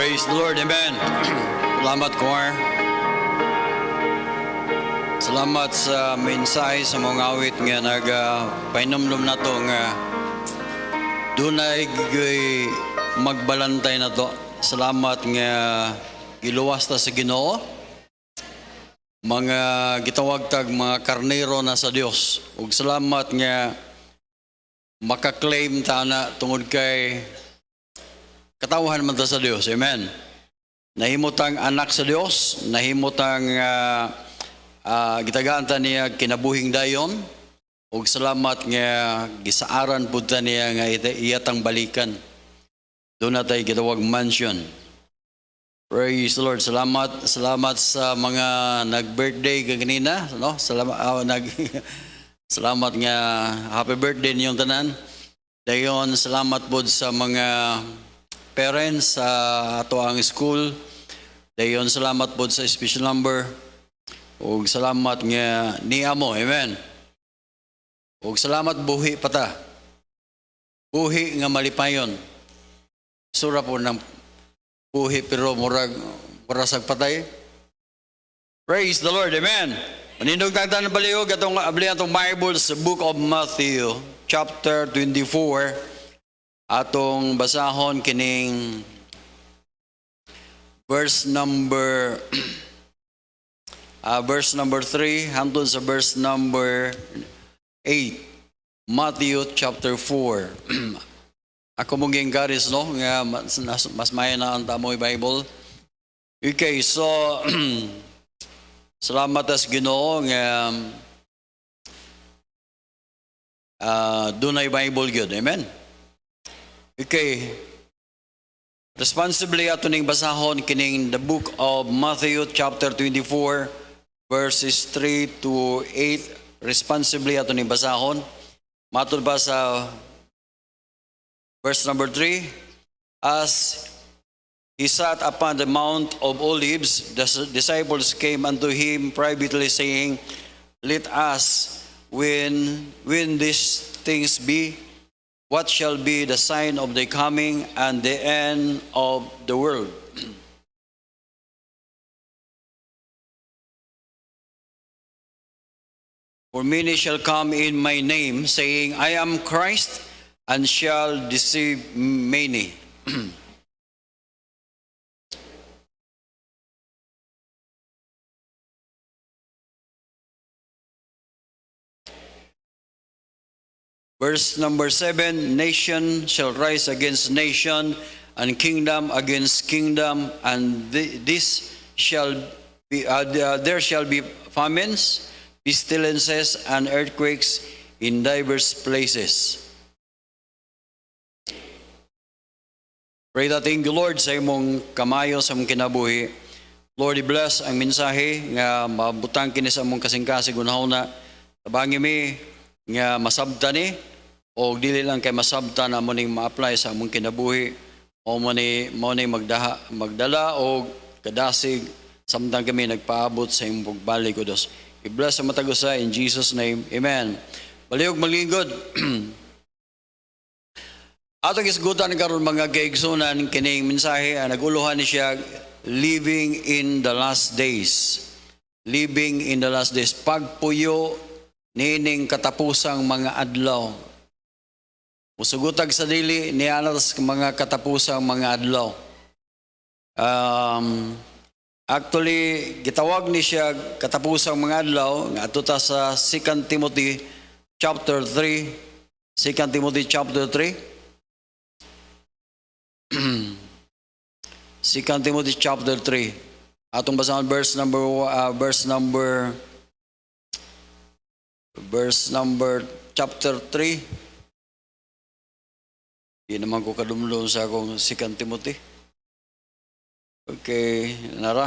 Praise the Lord, Amen. Salamat, choir. Salamat sa mensahe sa mga awit nga nagpainumdum na to nga dunay magbalantay na to. Salamat nga giluwas ta sa Ginoo. Mga gitawag tag mga karnero na sa Dios. Ug salamat nga makaklaim ta na tungod kay katawhan man ta sa Dios. Amen. Nahimutang anak sa Dios, nahimutang gitagaan ta niya kinabuhing dayon. Ug salamat nga gisaaran pud ta niya nga iyatang balikan. Doon na tayo gitawag mansion. Praise the Lord. Salamat sa mga nag-birthday kanina, no? Salamat nga happy birthday ninyong tanan. Dayon salamat pod sa mga parents sa ato ang school. Dayon salamat pod sa special number. Ug salamat nga niya mo. Amen. Ug salamat buhi pata. Buhi nga malipayon. Sura po ng buhi pero murag sag patay. Praise the Lord. Amen. Manindog tagtan baliog atong Bible sa Book of Matthew chapter 24. Atong basahon kining verse number 3 hangtod sa verse number 8. Matthew chapter 4. Ako mong encourage, no? Nga mas maya na ang tamoy Bible. Okay, so salamat as Ginoo nga dunay Bible gyud. Amen. Okay. Responsibly ato ning basahon kining the book of Matthew chapter 24 verses 3 to 8. Responsibly ato ning basahon. Matud ba sa verse number 3, as he sat upon the Mount of Olives, the disciples came unto him privately, saying, Let us, when these things be, what shall be the sign of the coming and the end of the world? For many shall come in my name, saying, I am Christ, and shall deceive many. Verse number 7, nation shall rise against nation, and kingdom against kingdom, and this shall be there shall be famines, pestilences, and earthquakes in diverse places. Pray that in the Lord sa imong kamayo sa imong kinabuhi. Lord, i-bless ang mensahe nga mabutang kini sa imong kasing-kasing unahon na. Tabangi mi nga masabtan ni o dili lang kay masabtan na mo ning ma-apply sa imong kinabuhi o mo ni magdala o kadasig samtang kami nagpaabot sa imong pagbalik o Dios. I-bless sa matag usa in Jesus name. Amen. Baliog malingod. Atong isgutan karon mga kaigsunan kining mensahe naguluhan ni siya living in the last days. Living in the last days. Pagpuyo nining katapusang mga adlaw. Musugutag sa dili ni anas mga katapusang mga adlaw. Actually gitawag ni siya katapusang mga adlaw nga ato ta sa 2 Timothy chapter 3. 2 Timothy chapter 3. 2 Timothy chapter 3. Atong basahan verse number chapter 3. Di naman ko kadumlong sa akong 2 Timothy. Okay, nara.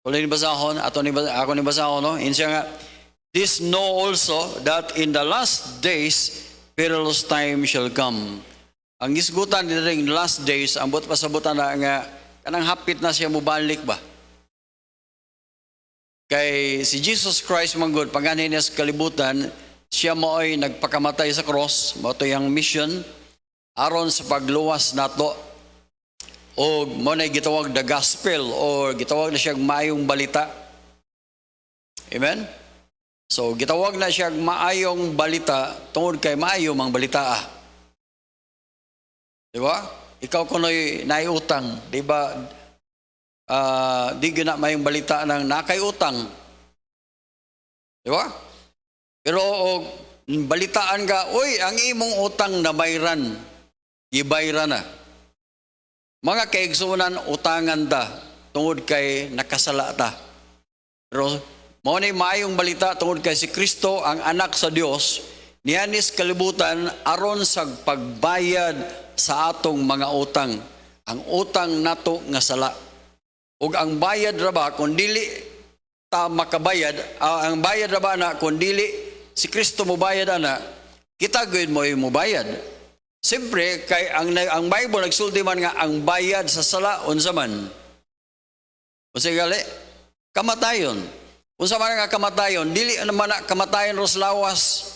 Wala ni basahon, ako ni basahon, no? Insiya nga, this know also that in the last days perilous time shall come. Ang isgutan nila ring last days, ang buot pasabutan na nga, kanang hapit na siya mubalik ba? Kay si Jesus Christ manggod, paganin niya sa kalibutan, siya mo ay nagpakamatay sa cross, mo ito yung mission, aron sa pagluwas nato o mo na gitawag the gospel or gitawag na siyang maayong balita. Amen? So gitawag na siyang maayong balita tungod kay maayo mang balita. Di ba? Ikaw kuno'y naiutang, di ba? Di gina maayong balita ng nakay utang. Di ba? Pero balitaan ka, uy, ang imong utang na bayran, ibayra na. Mga kaigsunan, utangan ta, tungod kay nakasala ta. Pero, mo na maayong balita, tungod kay si Kristo, ang anak sa Dios, niyanis kalibutan, aron sa pagbayad sa atong mga utang. Ang utang nato nga sala. Ug ang bayad ra ba, kung dili ta makabayad, ang bayad ra ba na, kung dili si Kristo mo bayad ana, kita gud mo mo bayad. Siyempre, kay ang Bible nagsulti man nga ang bayad sa sala unsa man. Unsa gali? Kamatayon. Unsa man nga kamatayon? Dili naman na kamatayon ros lawas.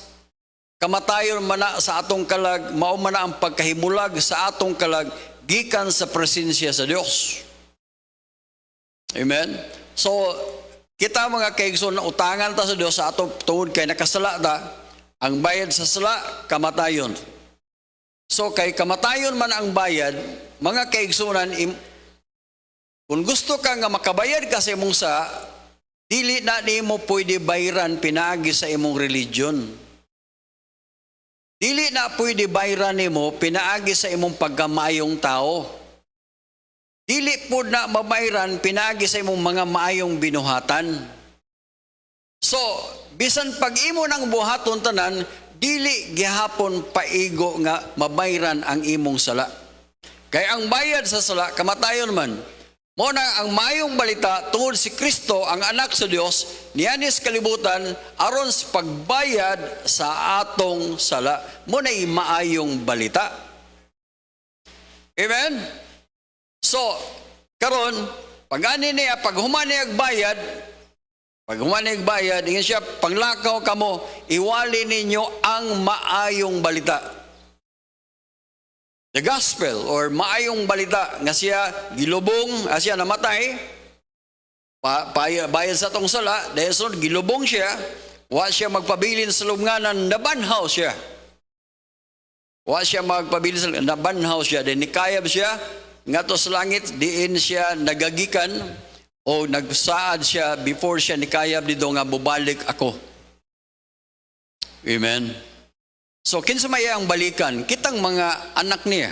Kamatayon man na sa atong kalag, mao man na ang pagkahimulag sa atong kalag gikan sa presensya sa Dios. Amen. So, kita mga kaigsoon na utangan ta sa Dios sa atong tungod kay nakasala ta, ang bayad sa sala kamatayon. So kay kamatayon man ang bayad, mga kaigsunan, kung gusto ka nga makabayad ka sa imong sa, dili na nimo pwede bayran pinaagi sa imong religion. Dili na pwede bayran nimo pinaagi sa imong pagkamayong tao. Dili po na mabayran pinaagi sa imong mga maayong binuhatan. So, bisan pag imo ng buhaton tanan, dili gihapon paigo nga mabayran ang imong sala. Kay ang bayad sa sala kamatayon man. Mo na ang maayong balita tungod si Kristo ang anak sa Dios niyanis kalibutan aron sa pagbayad sa atong sala. Mo na maayong balita. Amen. So karon pag ani niya pag human niya bayad, pag humanig bayad, ingin siya, panglakaw kamo, iwali ninyo ang maayong balita. The gospel or maayong balita nga siya gilubong, siya namatay, bayad sa tong sala, dahil sunod gilubong siya, wa siya magpabilin sa lubnganan, nabanhaw siya. Wa siya magpabilin sa lubnganan, nabanhaw siya, dahil nikayab siya, nga to sa langit, diin siya nagagikan, o nagsaad siya before siya nikayab dito nga bubalik ako. Amen. So kinsa may ang balikan kitang mga anak niya.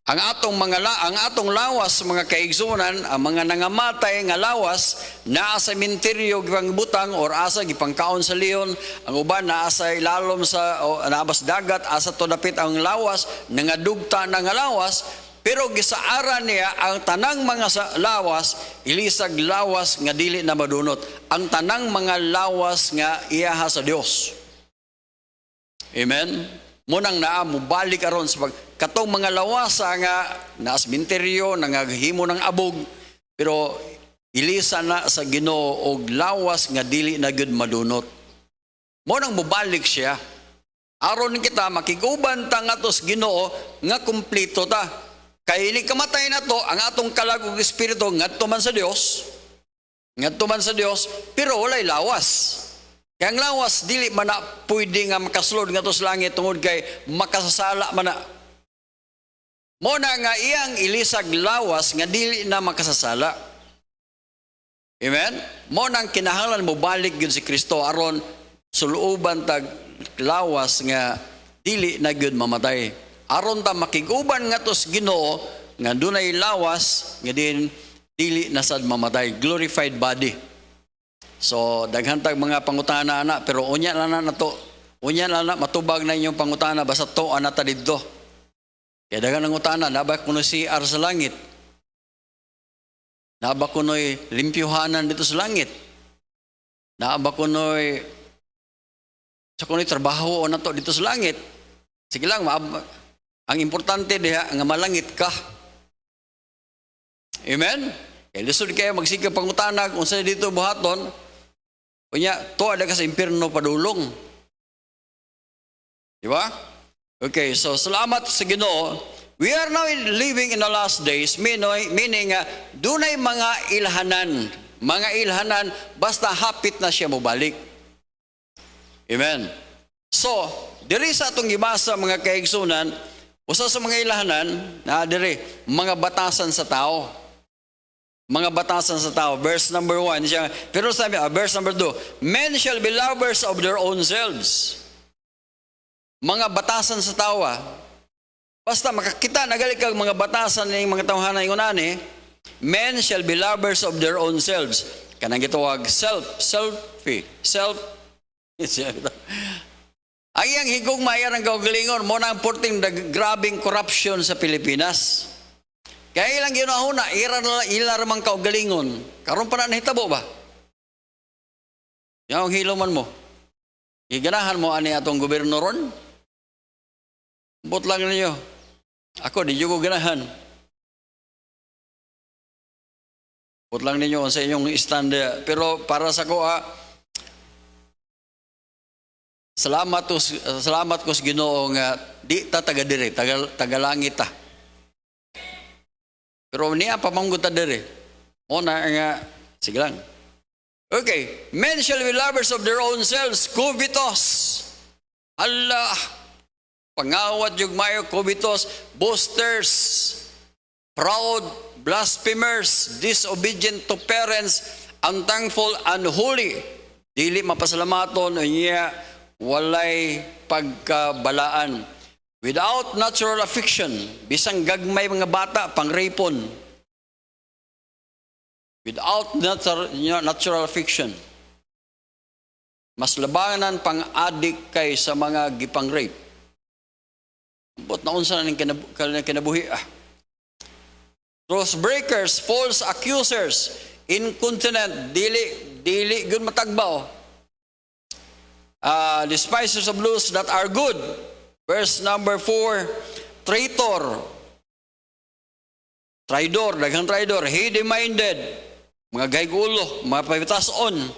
Ang atong lawas mga kaigsunan, ang mga nangamatay nga lawas naa sa sementeryo gipang butang or asa gipangkaon sa leon, ang uban naa sa ilalom sa naabas dagat asa to dapit ang lawas nangadugta na nga lawas. Pero gisaara niya ang tanang mga lawas, ilisag lawas nga dili na madunot. Ang tanang mga lawas nga iyaha sa Dios. Amen? Munang naa mo balik aron sa katong mga lawasa nga naas minteryo, nangahimo ng abog, pero ilisa na sa Ginoo og lawas nga dili na gyud madunot. Munang mubalik siya. Aron kita makiguban ta ngadto sa Ginoo nga kumpleto ta. Kaya ini kamatay na to, ang atong kalagog espiritu, ngadto man sa Dios, pero walay lawas. Kaya ang lawas, dili man na pwede nga makasulod nga to sa langit, tungod kay makasasala man na. Mo na nga iyang ilisag lawas, nga dili na makasasala. Amen? Mo na ang kinahanglan mo balik yun si Kristo, aron suluban tag lawas nga dili na yun mamatay. Aron ta makiguban nga tos Ginoo nga dunay lawas nga din dili na sad mamatay, glorified body. So daghan tag mga pangutana ana, pero unya na nato, unya na matubag na inyong pangutana basta to ana ta didto. Kaya daghan ng utana, naba kuno si CR sa langit, naba kuno'y limpyuhanan dito sa langit, naba kuno'y sa kuno'y trabaho o nato dito sa langit. Sige lang, ang importante diha nga malangit ka. Amen? Kaya lisod kayo magsigap pangutanag unsa dito buhaton. Unya, to ada ka sa impierno padulong. Di ba? Okay, so salamat sa Ginoo we are now living in the last days, meaning dunay mga ilhanan, basta hapit na siya mobalik. Amen. So, diri sa atong gibasa mga kaigsunan, usa sa mga ilhanan na diri mga batasan sa tao. Mga batasan sa tao. Verse number 1 siya. Pero sabi, verse number 2, men shall be lovers of their own selves. Mga batasan sa tao. Basta makakita nagali kag mga batasan ng mga tawhanan ingon ani, men shall be lovers of their own selves. Kanang gitawag selfie. Ang iyang higog mayar ang kaugalingon mo nang porting grabing corruption sa Pilipinas. Kaya ilang ginahuna, ilar mang kaugalingon. Karon pa na nahitabo ba? Yung hiloman mo. Iganahan mo ani atong gobyerno ron. Bot lang ninyo. Ako, di ko ganahan. Bot lang ninyo sa inyong stand. Pero para sa ko, salamat ko sa Ginoo nga di ta taga dire, tagalangit ta. Pero niya pamanggod ta dire. Una nga, sige lang. Okay, men shall be lovers of their own selves, covetous. Allah, pangawat yung mayo, covetous, boasters, proud, blasphemers, disobedient to parents, unthankful, unholy. Dili mapasalamaton niya, walay pagkabalaan. Without natural affection, bisang gagmay mga bata, pangrapon. Without natural affection. Mas labanan pang-adik kay sa mga gipang-rape. But naon sa nang kinabuhi. Truth breakers, false accusers, incontinent, dili good matagbaw. Despisers of laws that are good. Verse number 4, traitor, daghang traidor, heady-minded, mga gaygulo, mga pabitason,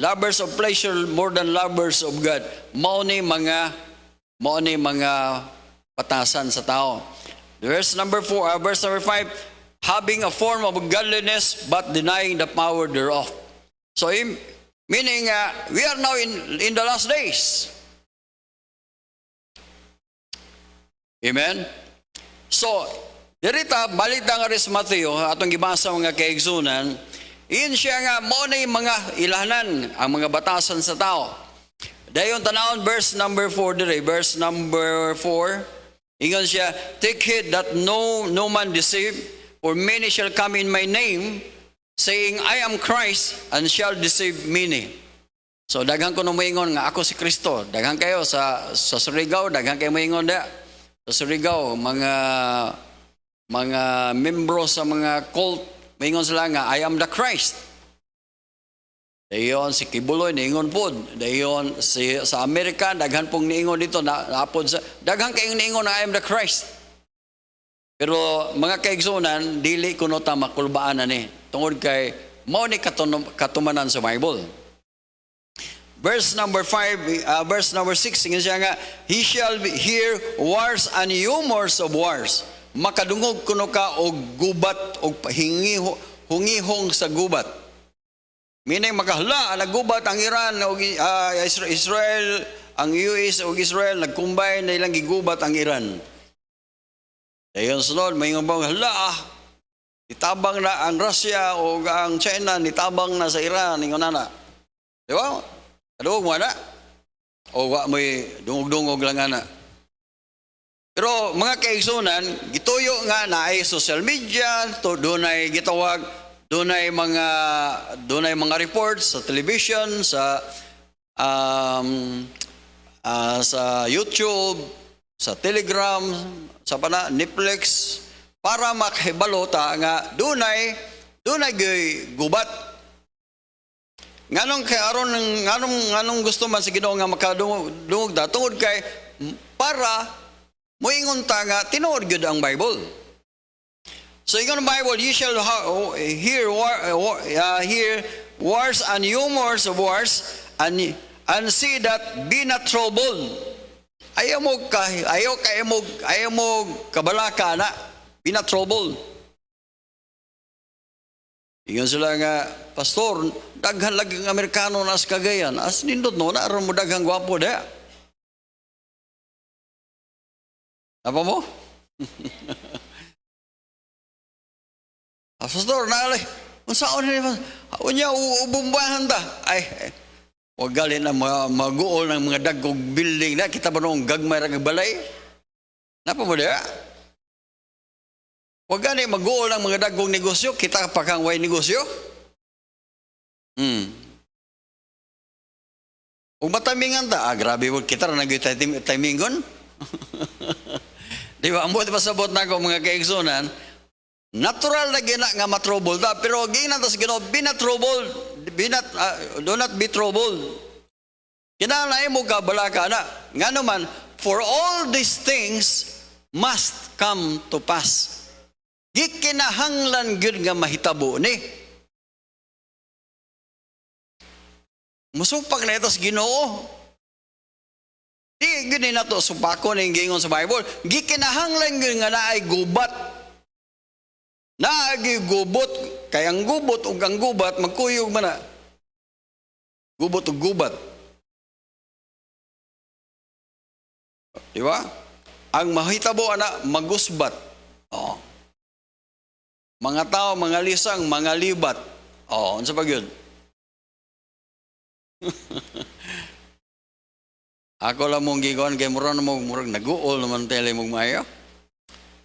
lovers of pleasure more than lovers of God. Mao ni mga patasan sa tao. Verse number 5, having a form of godliness but denying the power thereof. So meaning we are now in the last days. Amen? So, dirita, balik na nga rin sa Mateo, atong gibasa mga kaigsunan, iyon siya nga, mo na yung mga ilahanan, ang mga batasan sa tao. Dayon tanawon, verse number 4 dire, verse number 4, ingon siya, take heed that no man deceive, for many shall come in my name, saying, I am Christ, and shall deceive many. So, daghan ko nung maingon nga, ako si Kristo. Daghan kayo sa Surigao, daghan kayo maingon da. Sa Surigao, mga membro sa mga cult, maingon sila nga, I am the Christ. Dayon si Kibuloy, niingon po. Dayon sa Amerika, daghan pong niingon dito, daghan kayong niingon na I am the Christ. Pero mga kaigsunan, dili kuno ta makulbaan na ni. Tungod kay, mao ni katumanan sa Bible. Verse number 5, verse number 6, ingin siya nga, he shall hear wars and rumors of wars. Makadungog kuno ka og gubat og hungihong sa gubat. Meaning makahala naggubat ang Iran og Israel, ang US og Israel nagkumbay na ilang gigubat ang Iran. Dayon sunod may ngabang hala nitabang na ang Russia o ang China nitabang na sa Iran ingon na. Di ba? Kadugog mo na? O wa mo'y dungog-dungog lang na. Pero mga kaigsunan, gituyo nga na ay social media, dunay gitawag, dunay mga reports sa television, sa YouTube, sa Telegram, sa Netflix, para makahibalota nga dunay gubat. Nganong kay aron nganong gusto man sa Ginoo nga makadungog da tungod kay para moingon ta nga tinuod gyud ang Bible. So ingon ang Bible, you shall hear wars and rumors of wars and see that be not troubled. ayaw mo kabalaka na, bina trouble. Ingon sila nga, Pastor, daghan lagi ng Amerikano na sa Cagayan. As nindot no, naroon mo daghang gwapo da. Apa mo? Pastor, naalay, kung saan nila, unya, ubumbahan ta. Huwag galing na mag-uol ng mga dagkog building na, kita ba noong gagmay rag balay? Napa mo da? Huwag galing mag-uol ng mga dagkog negosyo, kita pa kang way negosyo? Kung matamingan ta, grabe, huwag kita na nag-timingon. Di ba, ang buti pasabot na ako mga kaigsunan, natural na gina nga matrouble ta, pero ginatas gino, do not be troubled. Kinalain mo ka, balaka na. Nga naman, for all these things must come to pass. Gikinahanglan gyud nga mahitabo ni. Musupak na ito sa Ginoo. Di gini na to supako na yung gingon sa Bible. Gikinahanglan gyud nga naay gubat. Naagi gubot, kaya ang gubot ug ang gubat magkuyog man na. Gubot ug gubat. Di ba? Ang mahitabo ana magusbat. Oh. Mga tao, mga lisang, mga libat. Oh, unsa pa gyud? Ako lang mong gigon kay murag naguol naman tele mong maayo.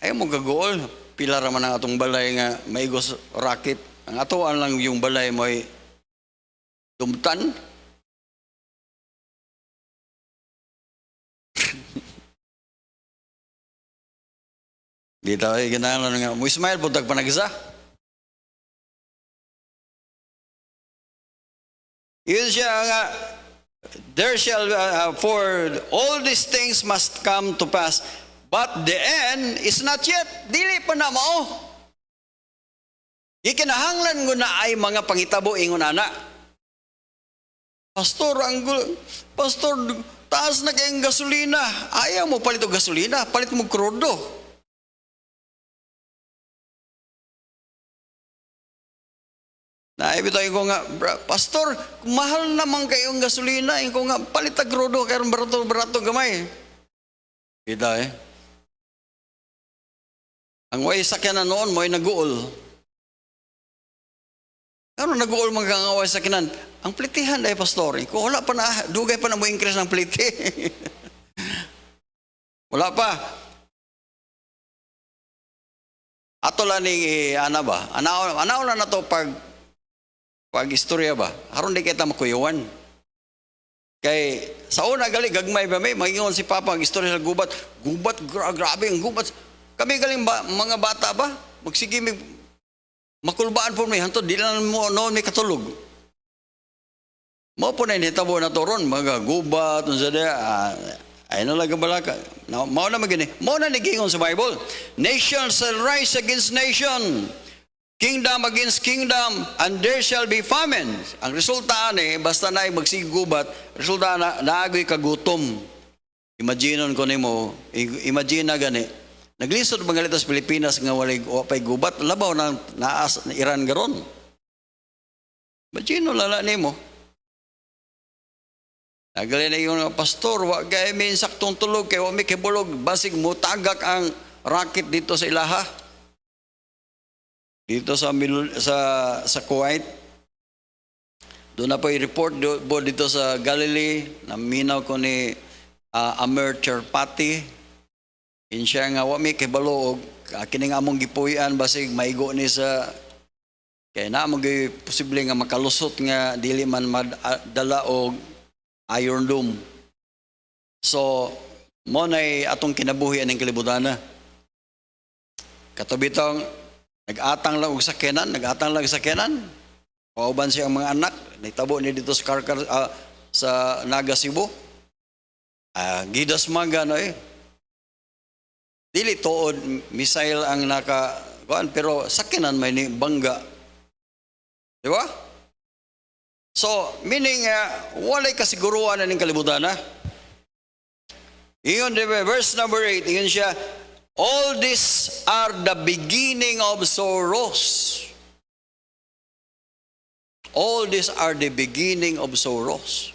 Ay mo gaguol. Pila raman ang atong balay nga maigos rakit. Ang atoan lang yung balay mo ay dumtan. Dito ay ganahan nga. Mo Ismail po tagpanagisa. Yun siya nga, there shall, for all these things must come to pass. But the end is not yet. Dili pa na mao. Ikinahanglan ko na ay mga pangitabo ingon ana. Pastor, taas na kayong gasolina. Ayaw mo palit o gasolina, palit mo krudo. Naibito ko nga, Pastor, mahal naman kayong gasolina. Ko nga, palit ang krudo, kaya barato gamay. Kita eh. Ang way sakyanan noon mo ay nag-uol. Ano nag-uol mga kangaway sakyanan? Ang plitihan dahil pastor, kung wala pa na, dugay pa na mo increase ng pliti. Wala pa. Ato lang ni ana ba? Anaw na to pag istorya ba? Haron di kita makuyuan. Kay sa una gali gagmay ba may magingon si Papa ang istorya sa gubat. Gubat, grabe ang gubat. Kami galing mga bata ba? Magsige makulbaan po may hantod, di lang mo noon may katulog. Mo po na initabo na toron, mga gubat, ay nalaga balaka. Mao na magini. Mao na nigingon sa Bible. Nation shall rise against nation. Kingdom against kingdom, and there shall be famine. Ang resulta ni, basta na magsigubat, resulta na naagoy kagutom. Imagine ko nimo, imagine na gani. Naglisod mga litas Pilipinas nga wapay gubat, labaw na naas na Iran garon. Imagine lala nimo. Nagali na yung pastor, wag kay may saktong tulog kay wa may kibulog, basig mo tagak ang racket dito sa ilaha. Dito sa Kuwait. Doon na po i-report dito sa Galilee, naminaw ko ni Amir Cherpati. Siya nga wa may kibalo og kining among gipuy-an basig maigo ni sa kay na mo posible nga makalusot nga dili man madala og Iron Dome. So mo nay atong kinabuhi aning kalibutan. Katubitong nag-atang lang og sakyanan, pauban siya ang mga anak, nitabo ni dito sa sa Naga Cebu. Gidas maga no Dili tuod missile ang kuan pero sakyanan may ni bangga. Di ba? So, meaning walay kasiguruan na ning kalibutan na. Ingon, verse number 8, ingon siya, all these are the beginning of sorrows. All these are the beginning of sorrows.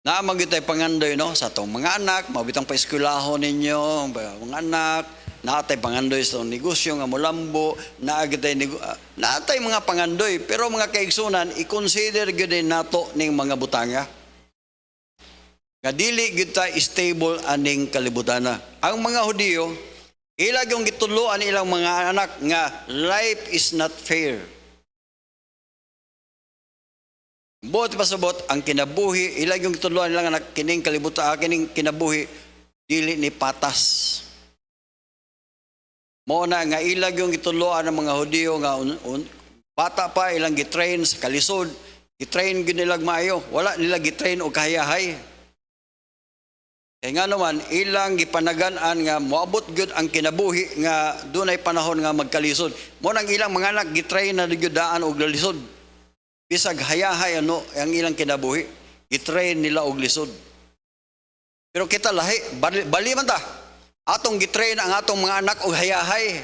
Naamang tayo pangandoy, no? Sa itong mga anak, mabitang pa-eskulahon ninyo, mga anak, naatay pangandoy sa itong negosyo, nga mulambo, naatay mga pangandoy. Pero mga kaigsunan, i-consider gudin nato ning mga butanga. Nga dili kita stable aning kalibutana. Ang mga Hudiyo, ilag yung gituluan ilang mga anak nga life is not fair. Buot pasabot ang kinabuhi, ilag yung gituluan ilang anak kining kalibutan, kining kinabuhi dili ni patas. Mo na nga ilag yung gituluan ng mga Hudiyo nga bata pa ilang gitrain sa kalisod, gitrain gyud nilag maayo, wala nila gitrain og kahayahay. Kaya nga naman, ilang gipanagan-an nga moabot gud ang kinabuhi nga dunay panahon nga magkalisod. Mo nang ilang mga anak gitrain na gyud daan og lisod. Bisag hayahay ano ang ilang kinabuhi, gitrain nila og lisod. Pero kita lahi, bali man ta. Atong gitrain ang atong mga anak og hayahay.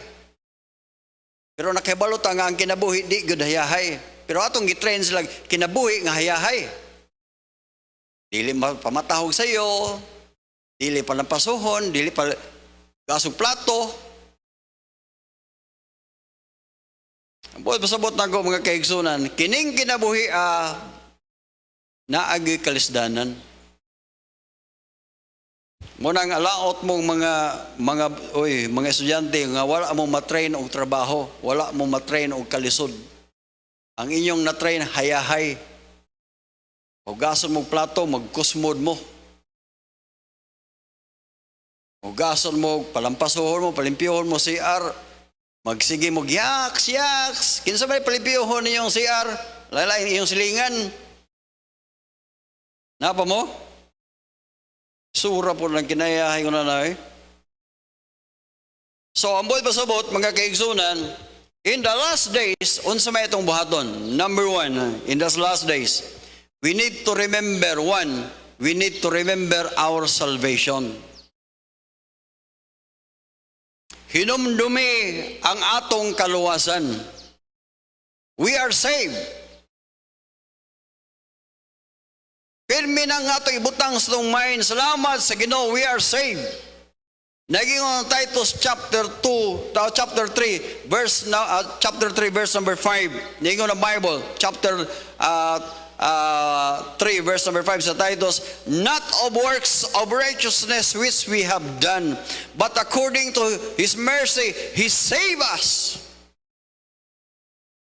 Pero nakahibalo ta nga ang kinabuhi di gud hayahay. Pero atong gitrain sila kinabuhi nga hayahay. Dili pamatahog sa iyo. Dili pa lampasuhon, dili pa gasog plato. Ang pasabot na ko mga kaigsunan, kining kinabuhi naagi kalisdanan. Munang alaot mong mga estudyante nga wala mo matrain og trabaho, wala mo matrain og kalisod. Ang inyong natrain hayahay. O gason mong plato, magkusmod mo. Ugason mo, palampasuhon mo, palimpiyuhon mo CR, magsige mo, yaks. Kinsa may palimpiyuhon niyong CR, lalain iyong silingan. Napa mo? Sura po lang kinayahay ko na eh. So, ang buhay pasabot, mga kaigsunan, in the last days, unsa may itong buhaton? Number 1, in the last days, we need to remember, we need to remember our salvation. Hinumdumi ang atong kaluwasan. We are saved. Pirmi nang atong ibutang sa itong mind, salamat sa Ginoo, we are saved. Naging on Titus chapter 2, chapter 3, chapter 3, verse number 5. Naging on the Bible, chapter 3 verse number 5 sa Titus, not of works of righteousness which we have done, but according to His mercy, He saved us.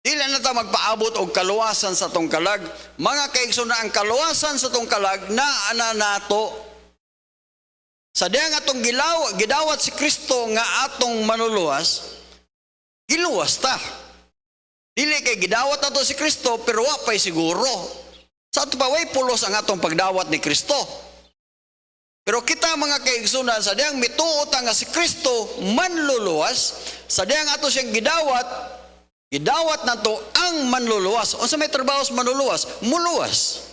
Dili na ta magpaabot og kaluwasan sa tong kalag. Mga kaigsunan, ang kaluwasan sa tong kalag naa nato. Sa diang atong gidawat si Kristo nga atong manuluwas, giluwas ta. Dili kay gidawat nato si Kristo pero wa pay siguro. Sa ato pa way pulos ang atong pagdawat ni Kristo. Pero kita mga kaigsunan, sa diyang mituot nga si Kristo manluluwas, sa diyang ato siyang gidawat nato ang manluluwas. O sa may trabaho sa manluluwas, muluwas.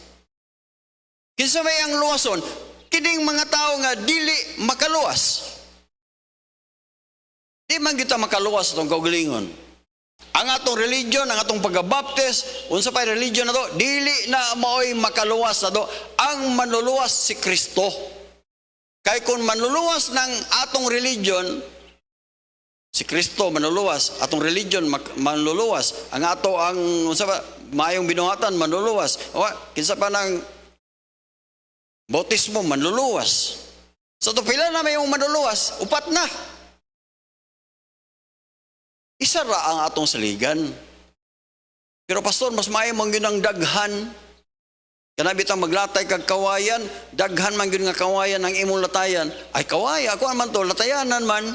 Kinsa may ang luwason, kining mga tao nga dili makaluwas. Di man kita makaluwas itong kaugalingon. Ang atong religion, ang atong pagkabaptis, unsa pa'y religion na to, dili na maoy makaluwas na to. Ang manluluwas si Kristo. Kaya kung manluluwas ng atong religion, si Kristo manluluwas, atong religion manluluwas, ang unsa pa, mayong binuhatan manluluwas. O, kinsa pa ng bautismo manluluwas. So to pila na may yung manluluwas, upat na. Isa ra ang atong saligan. Pero pastor, mas maayo man gyud ang daghan. Kana bitang maglatay kag kawayan, daghan man gyud nga kawayan ang imong latayan. Ay kaway, ako man to latayanan man.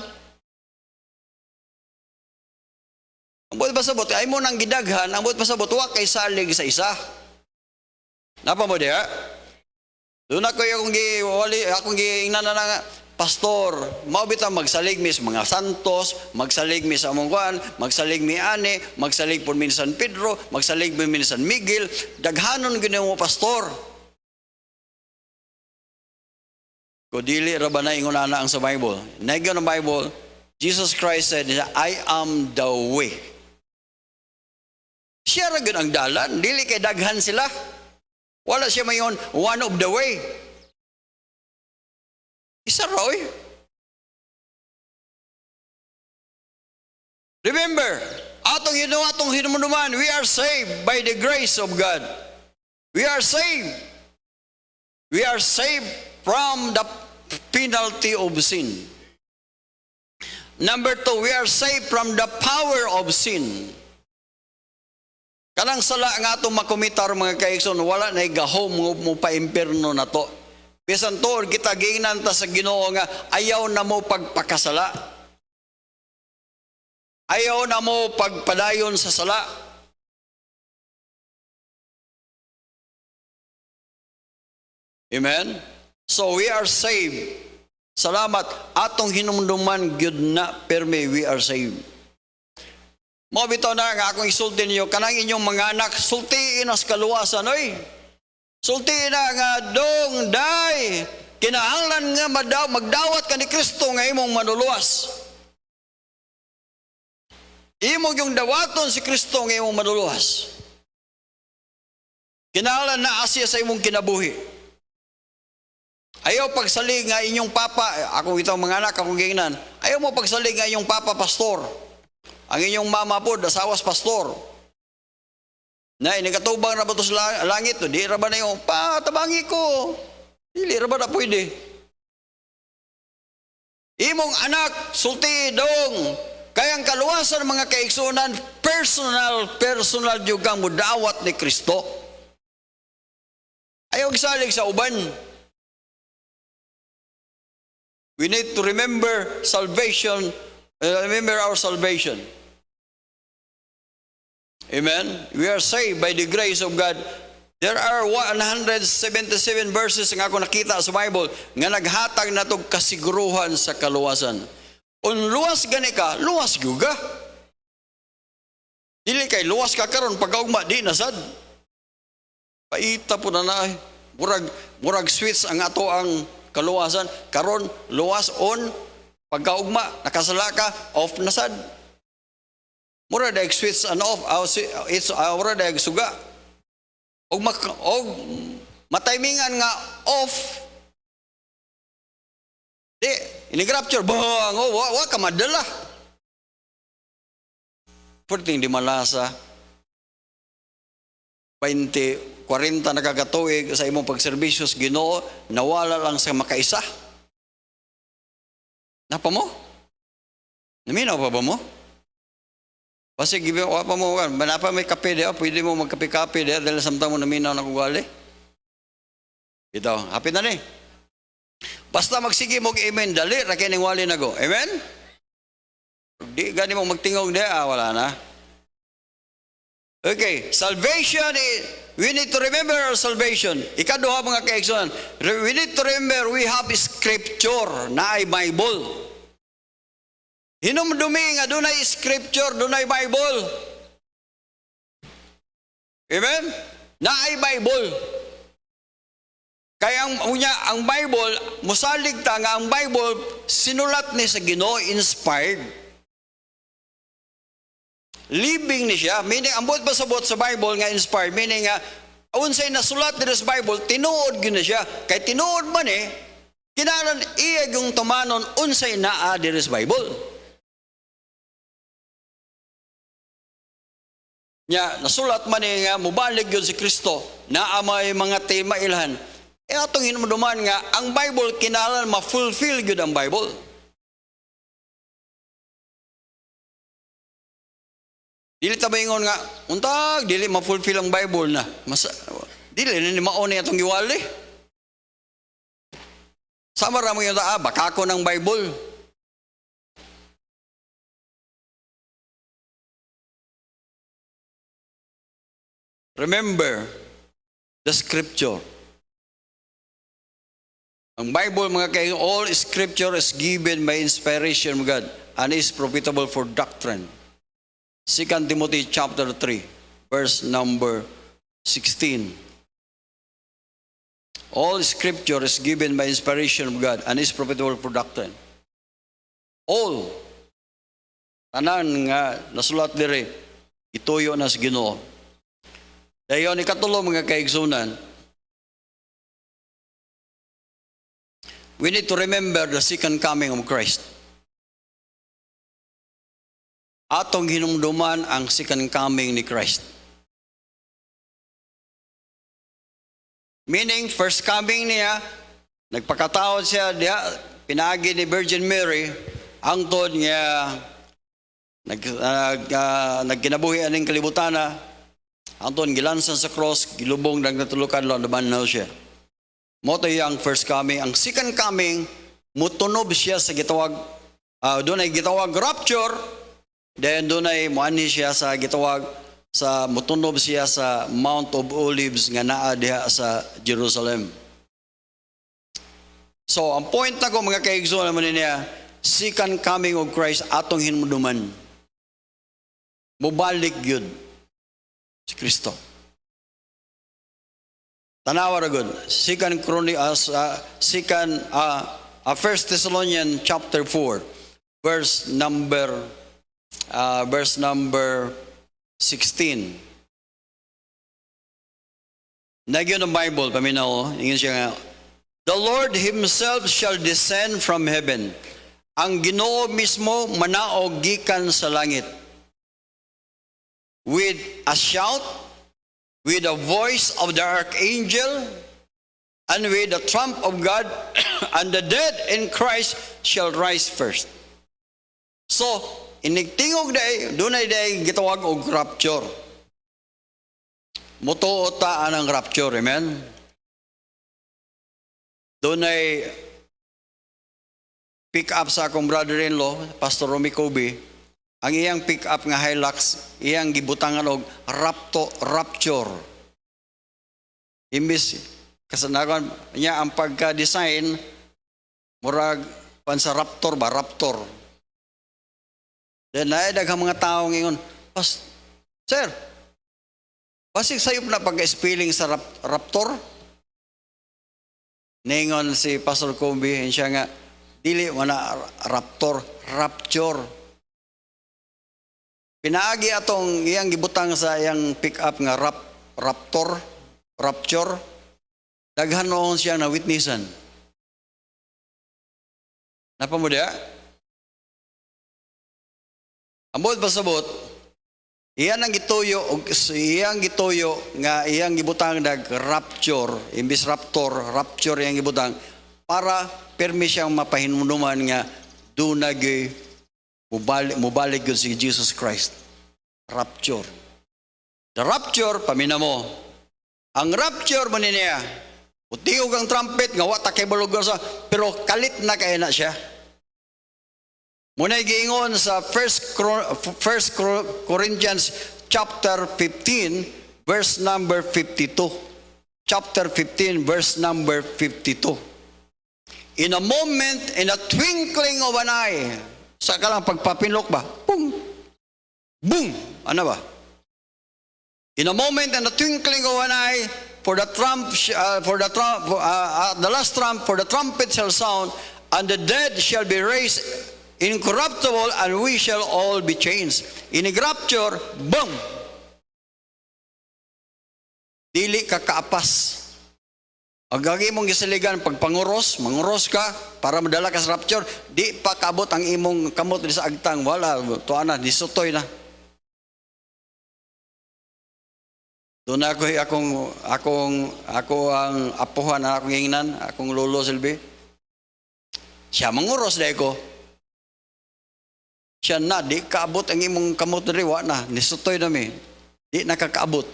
Ang buot pasabot ay mo nang gidaghan, ang buot pasabot wa kay salig sa isa. Napa mo diha? Doon ako akong giingnan na pastor, mao bitaw magsaligmi sa mga santos, magsaligmi sa among kuan, magsaligmi ani, magsalig pud min San Pedro, magsalig min San Miguel, daghanon gyud mo pastor. Kung dili ra ba na ingon ana ang sa Bible. Nagyo ng Bible, Jesus Christ said, I am the way. Siya ra gyud ang dalan, dili kay daghan sila. Wala siya mayon one of the way. Isa ra oy. Remember, atong hinumunuman, we are saved by the grace of God. We are saved. We are saved from the penalty of sin. Number 2, we are saved from the power of sin. Kanang sala nga itong makumitar mga kaigsoon, wala na igahom mo pa impierno na to. Bisan to, kita giingnan ta sa Ginoo nga ayaw na mo pagpakasala. Ayaw na mo pagpadayon sa sala. Amen? So we are saved. Salamat. Atong hinumduman gyud na perme we are saved. Mo bitaw na nga akong isulti niyo kanang inyong mga anak sultiin as kaluwasan oy. Sultiin na nga dong day kinahanglan nga magdawat ka ni Kristo nga imong manuluwas. Imong yung dawaton si Kristo nga imong manuluwas. Kinahanglan na asya sa imong kinabuhi. Ayaw pagsalig nga inyong papa, ako itong mga anak, akong gingnan, ayaw mo pagsalig nga inyong papa pastor. Ang inyong mama po, asawas pastor. Na, inikatubang na ba ito sa langit? Di ra ba na yung, tabangi ko. Dili ra ba na pwede? Imong anak, sulti dong, kayang kaluwasan mga kaigsunan, personal yung mudawat ni Kristo. Ayaw gisalig sa uban. We need to remember salvation, remember our salvation. Amen? We are saved by the grace of God. There are 177 verses nga ako nakita sa Bible nga naghatag na itong kasiguruhan sa kaluwasan. Kung luwas gani ka, luwas juga. Dili kay luwas ka karon pagkaugma di nasad. Paita po na na. Murag switch ang ato ang kaluwasan. Karon luwas on. Pagkaugma, nakasala ka, off nasad. Murag daig switch and off. It's murag daig suga. Og mataymingan nga off. Di, ini-capture, bang, wa ka madala. Pwedeng di malasa. 20, 40 nakagatuig sa imong pagserbisyos Ginoo, nawala lang sa makaisa. Napa mo? Naminaw pa ba mo? Kasi gibawa pa mo, manapa may kape diya, pwede mo magkape-kape diya dahil samtang mo naminaw na kugali. Ito, happy na ni. Basta magsige mo amen, dali, rakining wali na go. Amen? Di gani mo magtingog diya, wala na. Okay, salvation, we need to remember our salvation. Ikaduha mga kaigsunan, we need to remember we have scripture na ay Bible. Hinumdumi nga dunay scripture, dunay Bible. Amen? Na ay Bible. Kaya ang Bible, musalig ta nga ang Bible, sinulat ni sa Ginoo, inspired. Living ni siya. Meaning, ambot ba sabot sa Bible nga inspired? Meaning nga, unsay nasulat ni sa Bible, tinuod yun na siya. Kaya tinuod man kinalan iya yung tumanon unsay naa di sa Bible. Nya, nasulat man nga, mubalig yun si Kristo, na may mga tema ilhan. Atong hinumuduman nga, ang Bible, kinalan ma-fulfill yun ang Bible. Dili tabayingon nga, untag, dili ma-fulfill ang Bible na. Dili, ni mauni atong giwali. Sama ra mo yung bakako ng Bible. Remember the scripture. Ang Bible, mga kayo, all scripture is given by inspiration of God and is profitable for doctrine. 2 Timothy chapter 3, verse number 16. All scripture is given by inspiration of God and is profitable for doctrine. All. Tanan nga nasulat diri, ituyo na sa Ginoo. Dayon ikatulo mga kaigsunan, we need to remember the second coming of Christ. Atong hinumduman ang second coming ni Christ. Meaning, first coming niya, nagpakataon siya, pinaagi ni Virgin Mary, ang tod niya, nagkinabuhi aning kalibutana, ang tod gilansan sa cross, gilubong nagnatulukan lo, nabanhaw siya. Moto yung first coming. Ang second coming, mutunob siya sa gitawag, doon ay gitawag rapture, then doon ay muani siya sa gitawag, sa mutunob siya sa Mount of Olives nga naa diha sa Jerusalem. So, ang point na ko mga kaigsunan naman niya, second coming of Christ atong hinumduman. Mubalik yun si Kristo. Tanawa ra gud. First Thessalonians chapter 4, verse number 16. Nagyo ng Bible, paminaw, ingin siya nga, the Lord Himself shall descend from heaven. Ang Ginoo mismo manaog gikan sa langit. With a shout, with the voice of the archangel, and with the trump of God, and the dead in Christ shall rise first. So, inigtingog day, dunay day gitawag og rapture. Mutuo ta ang rapture, amen? Dunay pick up sa akong brother-in-law, Pastor Romy Kobe, ang iyang pick up nga Hilux, iyang gibutangan og rapture. Imbis kasanagan niya ang pagka-design murag pansa raptor ba, raptor. Then daghang mga tao ngayon, Sir, basig sayop na pag-spelling sa raptor? Ningon si Pastor Kobe, siya nga, dili wala raptor, rapture. Pinaagi atong iyang gibutang sa iyang pick up nga rapture. Daghan noon siya na witnessan. Napamudya? Ambot pasabot, iyang gituyo nga iyang gibutang dag rapture, imbis rapture iyang gibutang para permi siyang mapahinumuman nga dunay mubalik yun si Jesus Christ. Rapture. The rapture, pamina mo. Ang rapture mo niya, utiog ang trumpet, nga wata kay balugar sa, pero kalit na kaya na siya. Muna'y giingon sa 1 Corinthians chapter 15, verse number 52. Chapter 15, verse number 52. In a moment, in a twinkling of an eye, sa kalang pagpapinlok ba? Boom! Boom! Ano ba? In a moment, in a twinkling of an eye, the last trump, for the trumpet shall sound, and the dead shall be raised incorruptible, and we shall all be changed. In a rapture, boom! Dili ka kaapas. Ang gagi mong gisaligan, pag manguros ka, para madala ka sa rapture, di pa kaabot ang imong kamot sa agtang. Wala, tuwa na, disutoy na. Doon ako ang apuhan na akong ingnan, akong lolo Silvi. Siya manguros dahil ko. Siya na, di kaabot ang imong kamot na riwa na, nisutoy na mi. Di nakakaabot.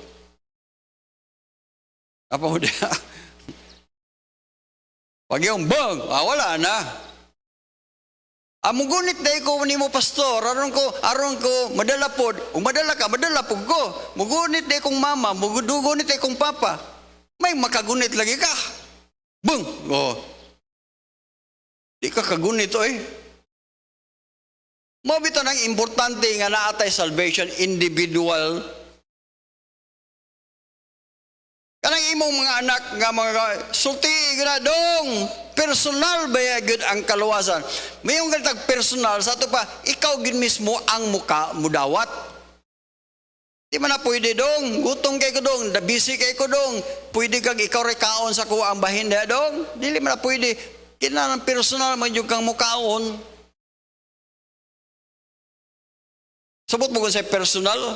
Apa mo diya? Pag yung bang, wala na. Mugunit dahil ko ni mo pastor, aron ko, madala po, madala po ko. Mugunit dahil kong mama, mugunit dahil kong papa. May makagunit lagi ka. Bang! Di ka kagunit Mabito ng importante nga naatay salvation, individual Kanang imong mga anak nga mga sulti gina dong personal ba gud ang kaluwasan. Mayong gatag personal sa ato pa ikaw gid mismo ang muka mudawat. Di man na pwede dong gutom kay ko dong, busy kay ko dong. Pwede kag ikaw rekaon sa kuha ang bahin da dong. Dili man na pwede. Kinahanglan personal man jud kang mukaon. Sabot mo kung sa personal.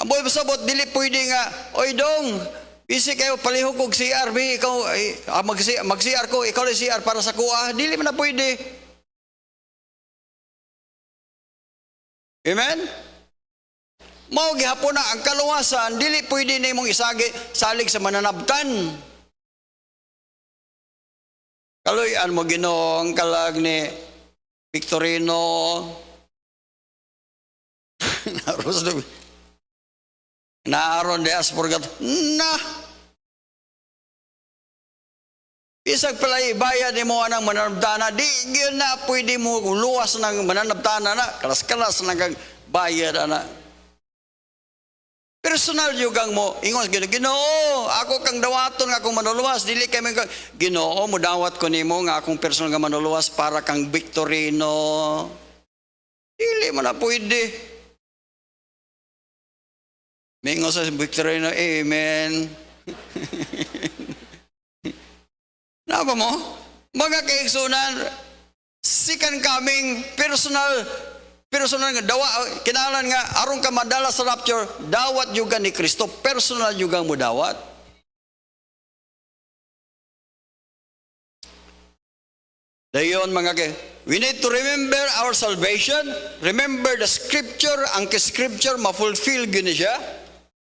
Ang boy sabot dili pwede nga oy dong busy kayo, palihog kong CR, ikaw, mag-CR ko, ikaw na CR para sa kuha. Dili man na pwede. Amen? Mao gihapon na ang kaluwasan, dili pwede na imong salig sa mananabtan. Kaluyan mo Ginoong kalag ni Victorino. Naaron de aspurgat na isag palay bayad ni mo anang mananabtana di gyud na pwede mo luwas ng mananabtana na kalas-kalas nang bayad ana personal yugang mo ingon Ginoo ako kang dawaton nga akong manuluwas dili kay man Ginoo mo dawat ko nimo nga akong personal nga manuluwas para kang Victorino dili man na pwede. Mingo sa Victorino, amen. Napa mo? Mga kaigsunan, sikan kaming personal nga dawa, kinalan nga, aron ka madala sa rapture, dawat juga ni Kristo, personal juga mo dawat. Dayon mga we need to remember our salvation, remember the scripture, ang scripture ma-fulfill gini siya.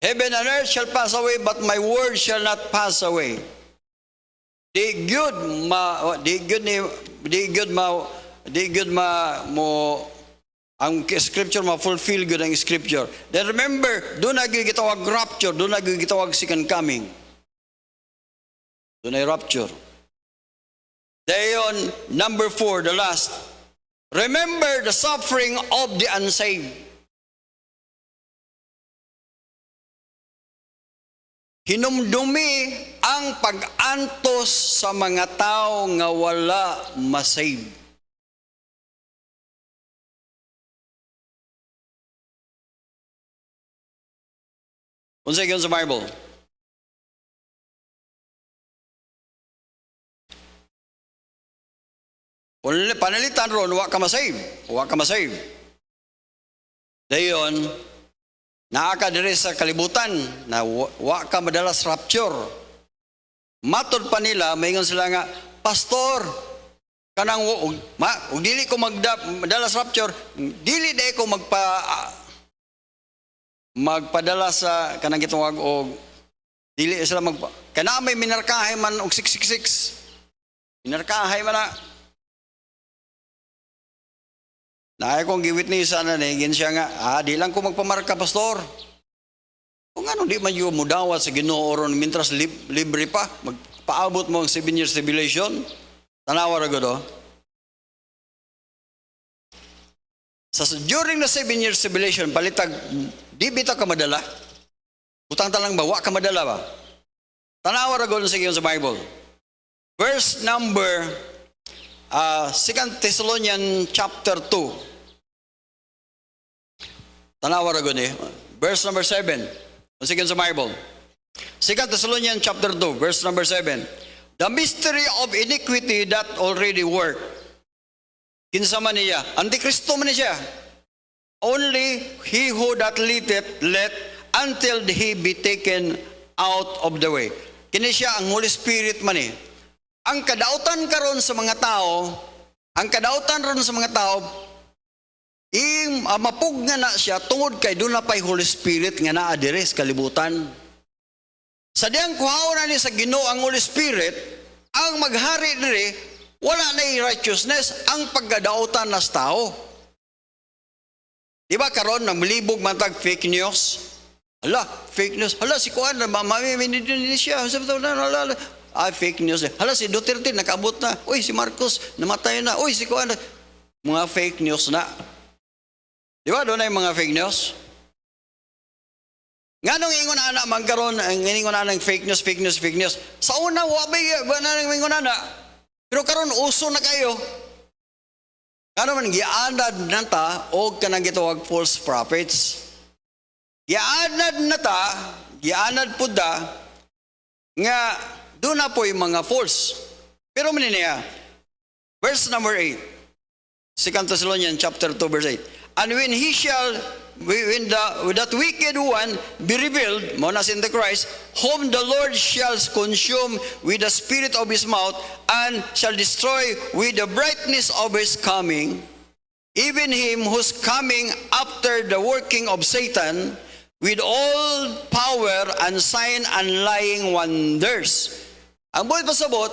Heaven and earth shall pass away, but my word shall not pass away. Di good mo ang scripture ma-fulfill good ang scripture. Then remember, doon na gitawag rapture, doon na gitawag second coming. Doon ay rapture. Dayon, number 4, the last. Remember the suffering of the unsaved. Hinumdumi ang pag-antos sa mga tao nga wala masave. Unsa gyud sa Bible? Panalitan ron, wa ka masave. Wa ka masave. Dayon, naaka diri sa kalibutan na wa ka madalas rapture. Matod pa nila, maingon sila nga, Pastor, kanang ug dili ko madalas rapture, dili dai ko magpadala sa kanang gitawag og dili sila kana may minarkahay man og 666. Minarkahay man na. Naay kong giwitnessan na gin siya nga, di lang ko magpamarka, Pastor. Kung ano, di man yung mudawat sa Ginoo ron, mintras libre pa, magpaabot mo ang 7 years tribulation. Tanawa na gado. During the 7 years tribulation, palitag, di bita ka madala? Butang talang ba, wa ka madala ba? Tanawa na gado sa Bible. Verse number 2 Thessalonians chapter 2. Tanawa ra gud ni. Verse number 7. Sige sa Bible. 2 Thessalonians chapter 2, verse number 7. The mystery of iniquity that already work. Kinsa man niya? Antikristo man siya. Only he who that let until he be taken out of the way. Kini siya ang Holy Spirit man ni. Ang kadautan karon sa mga tao, mapug nga na siya tungod kay doon na pa'y Holy Spirit nga naa diri sa kalibutan. Sa diyang kuhaon na ni sa Ginoo ang Holy Spirit, ang maghari diri, wala na righteousness, ang pagkadautan nas tao. Di ba karon na malibog matag fake news? Hala, fake news. Hala, si Kuan, mamiminin siya. Fake news. Hala, si Duterte nakaabot na. Uy, si Marcos namatay na. Uy, si Kuan. Mga fake news na. Di ba doon ay mga fake news? Nganong ingon ana man karon ang ingon ana fake news, fake news, fake news. Sa una wa ba nang ingon ana. Pero karon uso na kayo. Kano man gianad nata og kanang gitawag false prophets. Gianad nata, gianad pud da nga do na po'y mga false. Pero man niya. Verse number 8. 2 Thessalonians chapter 2 verse 8. And when that wicked one be revealed, monas in the Christ, whom the Lord shall consume with the spirit of his mouth, and shall destroy with the brightness of his coming, even him whose coming after the working of Satan, with all power and sign and lying wonders. Ang buhay pasabot,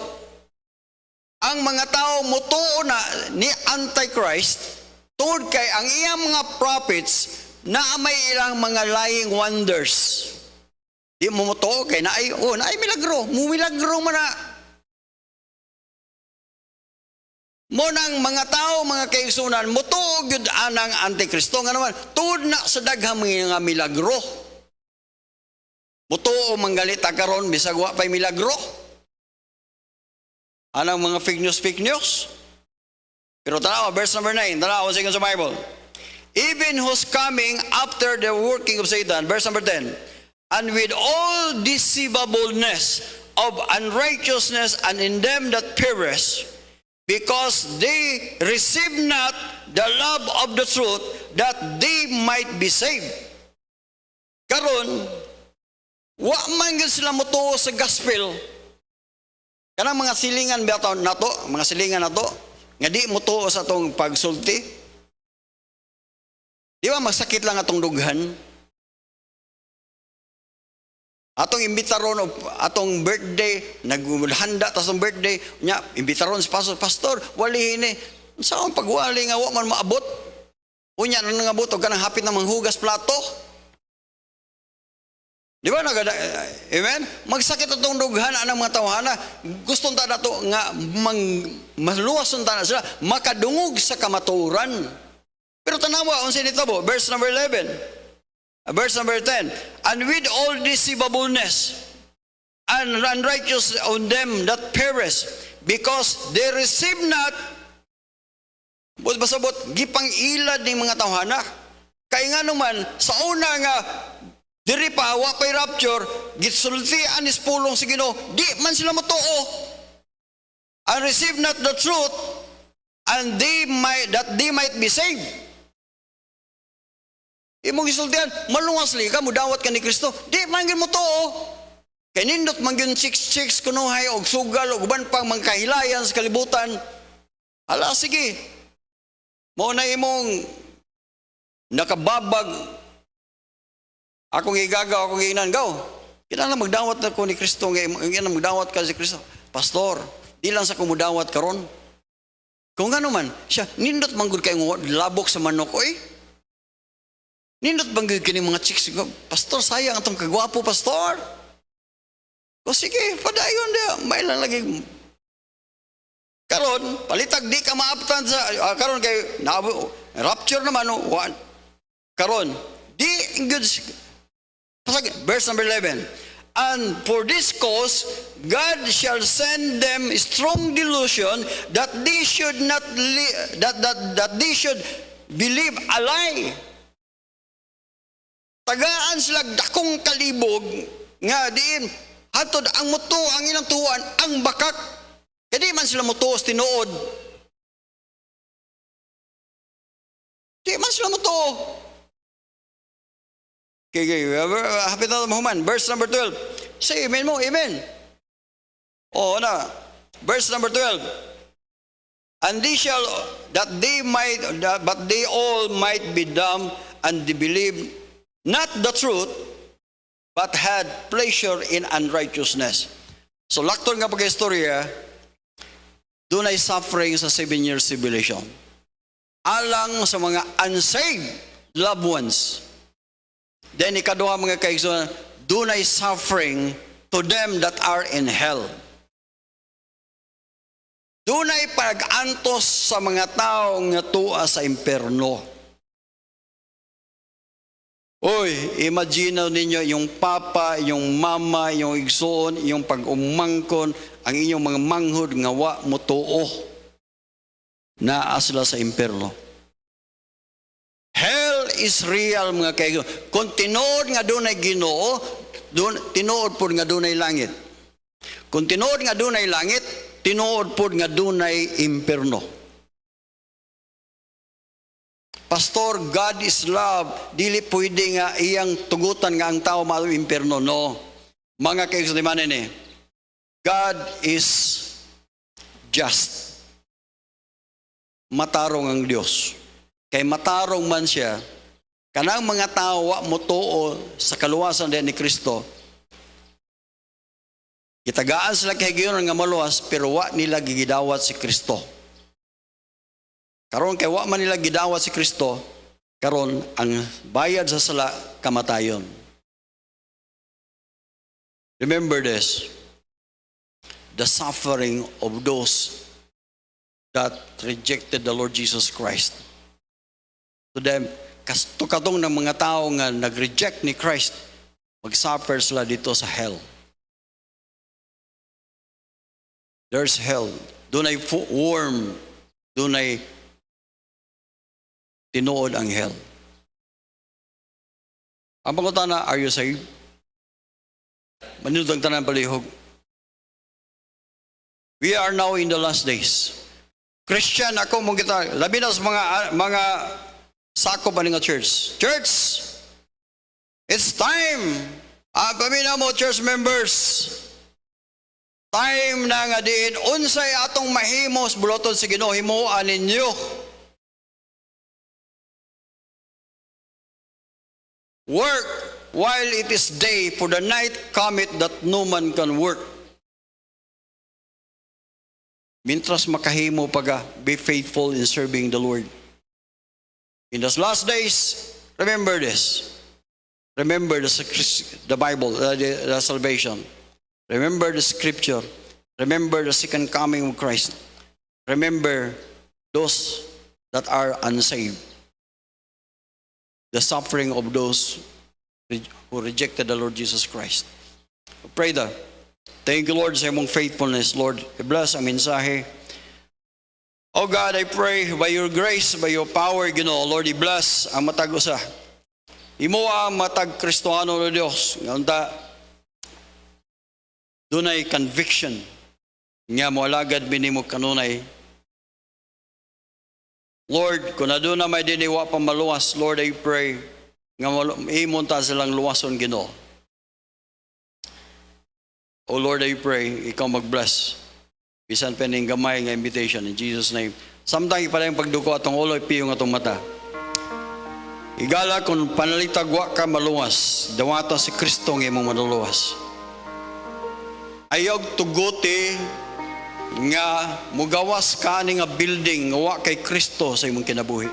ang mga tao mutuo na ni Antichrist, tungod kay ang iyang mga prophets na may ilang mga lying wonders. Di mo mutuo kay naay milagro, mumilagro man na. Mo nang mga tao, mga kaigsunan, mutuo gyud anang Antikristo nga naman tungod na sa daghang mga milagro. Mutuo manggalita karon bisag wa pay milagro. Anang mga fake news. Pero tanawa, verse number 9, tanawa sa Bible. Even whose coming after the working of Satan, verse number 10, and with all deceivableness of unrighteousness and in them that perish, because they receive not the love of the truth, that they might be saved. Karon, wa man gyud sila motuo sa gospel. Kanang mga silingan bitaw nato, mga silingan nato, nga di motuo sa atong pagsulti. Di ba masakit lang atong dughan? Atong imbitaron atong birthday, naghanda ta sa birthday, nya imbitaron si pastor, wali ni. Sa ang pagwali nga wa man maabot. Unya nang nangabot og kanang hapit na manghugas plato. Di ba nagada, amen? Magsakit atong dughan anang mga tawhana. Gustong ta nato nga maluwason ta na sila makadungog sa kamaturan. Pero tanawa unsa nitabo, verse number 11. Verse number 10. And with all deceivableness and unrighteousness on them that perish, because they receive not, basabot gipang ilad ning mga tawhana. Kay nga naman sa una nga diri pa wa pay rapture, gisultian is pulong sa Ginoo, di man sila matuo. And receive not the truth, and that they might be saved. Imong gisultian, malungas li ka, mudawat ka ni Kristo, di man gyud matuo. Kay nindot man gyud chicks kunuhay og sugal og uban pang mangkahilayan sa kalibutan. Ala sige. Mao na imong nakababag akong igagaw, akong inangaw. Kinahanglan magdawat na ko ni Kristo, nga magdawat ka si Kristo. Pastor, di lang sa kumudawat karon. Kung ano man, siya, nindot manggod kayo labok sa manok, oy. Nindot manggod kayo mga chicks, pastor, sayang atong kagwapo, pastor. O sige, padayon dia, may lang lagi. Karon, palitag di ka maaptan sa, karon kay, rapture naman, karon, di, good, verse number 11. And for this cause, God shall send them strong delusion that they should not that they should believe a lie. Tagaan sila dakong kalibog nga diin hatod ang muto ang ilang tuwan ang bakak. Kadi man sila mutuos tinuod. Di man sila mutuo. Okay, hapit na mahuman. Verse number 12. Say amen mo, amen. O na. Verse number 12. And they shall, but they all might be dumb, and they believe not the truth, but had pleasure in unrighteousness. So, lakton nga pag-istorya, doon ay suffering sa 7 years tribulation. Alang sa mga unsaved loved ones. Then ikaduha mga kaigsunan, dunay suffering to them that are in hell. Dunay pag-antos sa mga tao nga tuwa sa imperno. Oy, imagine ninyo yung papa, yung mama, yung igsoon, yung pag-umangkon, ang inyong mga manghod nga wa mo tuo. Naa sila sa impyerno. Hell is real, mga kaibigan. Kung tinuod nga dunay Ginoo, tinuod pod nga dunay langit. Kung tinuod nga dunay langit, tinuod pod nga dunay impyerno. Pastor, God is love. Dili pwede nga iyang tugutan nga ang tao malo impyerno. No. Mga kaibigan ni, God is just. Matarong ang Diyos. Kay matarong man siya, kanang mga tao wa mo tuo sa kaluwasan din ni Kristo. Kitagaan sila kay giyon nga maluwas, pero wa nila gigidawat si Kristo. Karon kay wa man nila gidawat si Kristo, karon ang bayad sa sala kamatayon. Remember this, the suffering of those that rejected the Lord Jesus Christ. To them, katong ng mga tao nga nag-reject ni Christ, mag-suffer sila dito sa hell. There's hell. Doon ay worm, doon ay tinuod ang hell. Ang pangutana, are you saved? Manunod ang tanan palihog. We are now in the last days. Christian ako mong kita, labi na sa mga sakop pa nga church. Church, it's time. Pamina mo, church members. Time na nga din, unsay atong mahimos buloton sa Ginoo, himuan ninyo. Work while it is day, for the night cometh that no man can work. Mintras makahimo paga, be faithful in serving the Lord. In those last days, remember this. Remember the Bible, the salvation. Remember the scripture. Remember the second coming of Christ. Remember those that are unsaved. The suffering of those who rejected the Lord Jesus Christ. Pray that. Thank you, Lord, sa imong faithfulness, Lord. I-bless ang mensahe. Oh God, I pray by your grace, by your power, Ginoo, Lord, i-bless ang matag usa. Imo ang matag Kristohano na Dios. Nga dunay conviction nga mo alagad binimo kanunay. Lord, kung na doon na may diniwa pa maluwas, Lord, I pray nga imon ta silang luwason, Ginoo. Oh Lord, I pray, ikaw mag-bless. Bisan pa ning gamay nga invitation in Jesus' name. Samtang ipala yung pagduko atong ulo, ipiyong atong mata. Igala kung panalitagwa ka maluwas, dawata si Kristo nga imong maluluwas. Ayog tuguti nga mugawas ka ni nga building nga wa kay Kristo sa imong kinabuhi.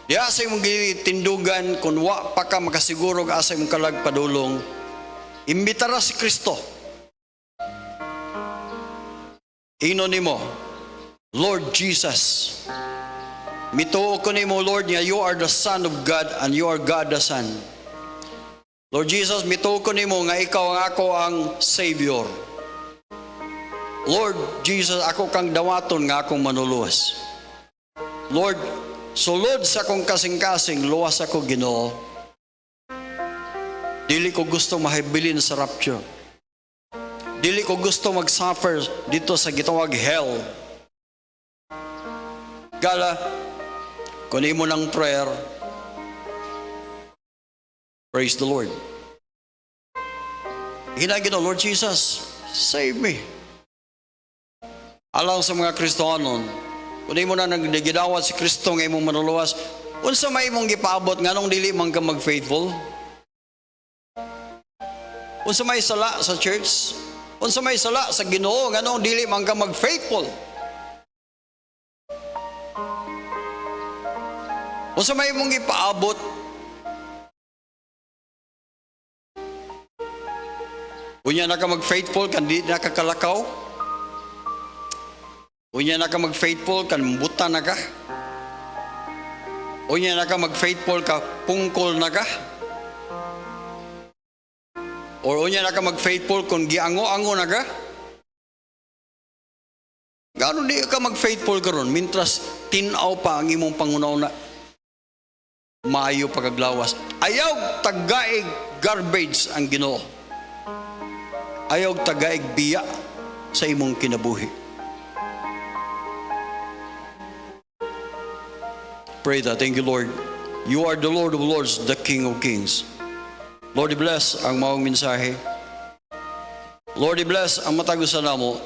Diya sa imong tindugan kung wa pa ka makasiguro asa imong kalagpadulong, imbitara si Kristo. Ino nimo, Lord Jesus, mituo ko nimo, Lord, nga you are the Son of God and you are God the Son. Lord Jesus, mituo ko nimo nga ikaw ang ako ang Savior. Lord Jesus, ako kang dawaton nga akong manuluwas. Lord, sulod sa akong kasing-kasing, luwas ako, Ginoo. Dili ko gusto mahibilin sa rapture. Dili ko gusto mag-suffer dito sa gitawag hell. Gala, kunin mo ng prayer. Praise the Lord. Ginagino, Lord Jesus, save me. Alang sa mga Kristohanon, kunin mo na nagdagidawat si Kristo nga imong manuluwas, unsa may imong gipaabot nga nung dili man ka mag-faithful? Unsa may sala sa church? Unsa may sala sa Ginoo nga nung dili man ka mag-faithful? Unsa may imong gipaabot? Unya na ka mag-faithful kan di na ka kalakaw? Unya na ka mag-faithful kan buta na ka? Unya na ka mag-faithful ka, pungkol na ka. Or unya na ka mag-faithful kung giango-ango na ka. Gano'n di ka mag-faithful karon mintras tinaw pa ang imong pangunaw na maayo pagaglawas. Ayaw tagaig garbage ang Ginoo. Ayaw tagaig biya sa imong kinabuhi. Pray that. Thank you, Lord. You are the Lord of Lords, the King of Kings. Lord, bless ang maong mensahe. Lord, bless ang matagusan namo.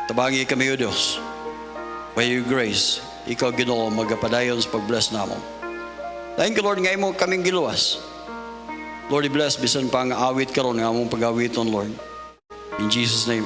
Tabangi kami, O Diyos. By your grace, ikaw Ginoo magapadayon sa pag-bless namo. Thank you, Lord, ngayon mo kaming giluwas. Lord, bless bisan pa ang awit karon nga among pag-awiton, Lord. In Jesus' name.